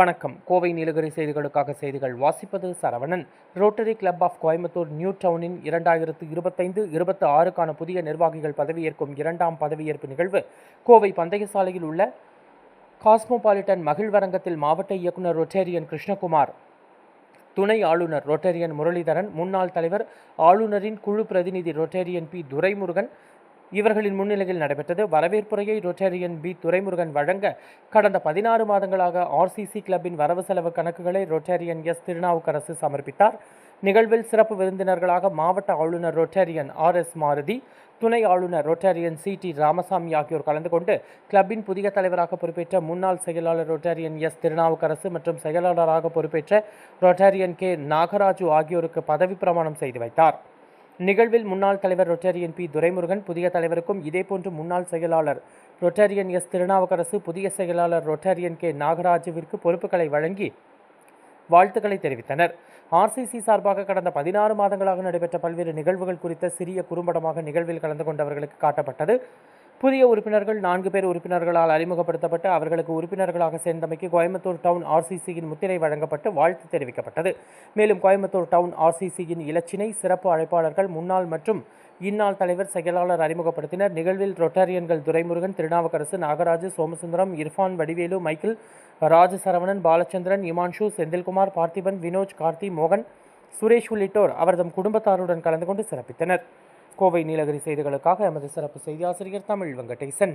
வணக்கம். கோவை நீலகிரி செய்திகளுக்காக செய்திகள் வாசிப்பது Saravanan. Rotary Club of Coimbatore new டவுனின் 2025-26க்கான புதிய நிர்வாகிகள் பதவியேற்கும் 2ஆம் பதவியேற்பு நிகழ்வு கோவை பந்தய சாலையில் உள்ள காஸ்மோபாலிட்டன் மகிழ்வரங்கத்தில் மாவட்ட இயக்குநர் ரொட்டேரியன் கிருஷ்ணகுமார், துணை ஆளுநர் ரொட்டேரியன் முரளிதரன், முன்னாள் தலைவர், ஆளுநரின் குழு பிரதிநிதி ரொட்டேரியன் பி. துரைமுருகன் இவர்களின் முன்னிலையில் நடைபெற்றது. வரவேற்புரையை ரொட்டேரியன் பி. துரைமுருகன் வழங்க, கடந்த 16 மாதங்களாக ஆர்சிசி கிளப்பின் வரவு செலவு கணக்குகளை ரொட்டேரியன் எஸ். திருநாவுக்கரசு சமர்ப்பித்தார். நிகழ்வில் சிறப்பு விருந்தினர்களாக மாவட்ட ஆளுநர் ரொட்டேரியன் ஆர்.எஸ். மாருதி, துணை ஆளுநர் ரொட்டேரியன் சி.டி. ராமசாமி ஆகியோர் கலந்து கொண்டு கிளப்பின் புதிய தலைவராக பொறுப்பேற்ற முன்னாள் செயலாளர் ரொட்டேரியன் எஸ். திருநாவுக்கரசு மற்றும் செயலாளராக பொறுப்பேற்ற ரொட்டேரியன் கே. நாகராஜு ஆகியோருக்கு பதவி பிரமாணம் செய்து வைத்தார். நிகழ்வில் முன்னாள் தலைவர் ரொட்டேரியன் பி. துரைமுருகன், புதிய தலைவருக்கும் இதேபோன்று முன்னாள் செயலாளர் ரொட்டேரியன் எஸ். திருநாவுக்கரசு, புதிய செயலாளர் ரொட்டேரியன் கே. நாகராஜுவிற்கு பொறுப்புகளை வழங்கி வாழ்த்துக்களை தெரிவித்தனர். ஆர்சிசி சார்பாக கடந்த 16 மாதங்களாக நடைபெற்ற பல்வேறு நிகழ்வுகள் குறித்த சிறிய குறும்படமாக நிகழ்வில் கலந்து கொண்டவர்களுக்கு காட்டப்பட்டது. புதிய உறுப்பினர்கள் 4 பேர் உறுப்பினர்களால் அறிமுகப்படுத்தப்பட்டு அவர்களுக்கு உறுப்பினர்களாக சேர்ந்தமைக்கு கோயம்புத்தூர் டவுன் ஆர்சிசியின் முத்திரை வழங்கப்பட்டு வாழ்த்து தெரிவிக்கப்பட்டது. மேலும் கோயம்புத்தூர் டவுன் ஆர்சிசியின் இலச்சினை, சிறப்பு அழைப்பாளர்கள், முன்னாள் மற்றும் இந்நாள் தலைவர், செயலாளர் அறிமுகப்படுத்தினர். நிகழ்வில் ரொட்டேரியன்கள் துரைமுருகன், திருநாவுக்கரசு, நாகராஜு, சோமசுந்தரம், இர்ஃபான், வடிவேலு, மைக்கேல், ராஜசரவணன், பாலச்சந்திரன், இமான்ஷு, செந்தில்குமார், பார்த்திபன், வினோஜ், கார்த்தி, மோகன், சுரேஷ் உள்ளிட்டோர் அவர்தம் குடும்பத்தாருடன் கலந்து கொண்டு சிறப்பித்தனர். கோவை நீலகிரி செய்திகளுக்காக எமது சிறப்பு செய்தி ஆசிரியர் தமிழ் வெங்கடேசன்.